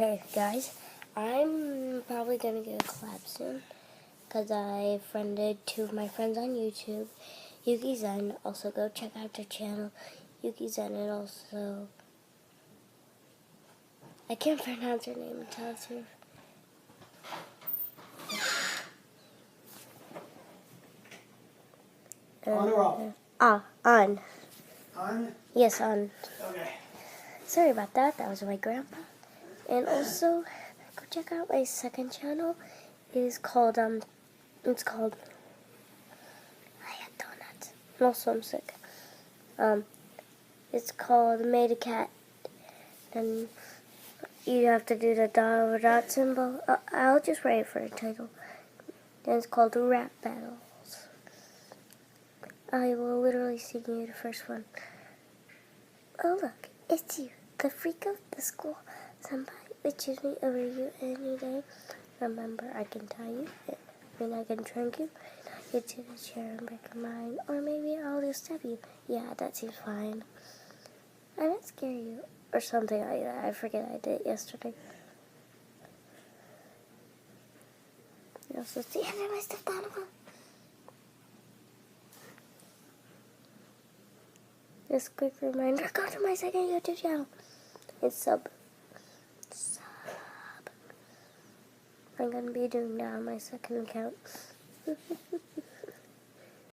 Okay, guys, I'm probably gonna get a collab soon because I friended two of my friends on YouTube, Yuki Zen. Also, go check out their channel, Yuki Zen, and also I can't pronounce her name and tell you. On or off? On. On? Yes, on. Okay. Sorry about that. That was my grandpa. And also, go check out my second channel. It's called I had donuts. And also, I'm sick. It's called Made a Cat, and you have to do the dot symbol. I'll just write it for a title. And it's called Rap Battles. I will literally sing you the first one. Oh look, it's you, the freak of the school. Somebody would choose me over you any day. Remember, I can tie you, I can drink you, get to the chair and break your mind, or maybe I'll just stab you. Yeah, that seems fine. I don't scare you, or something like that. I forget I did it yesterday. You also see my stuffed animal. Just quick reminder, go to my second YouTube channel. It's sub. I'm gonna be doing that on my second account.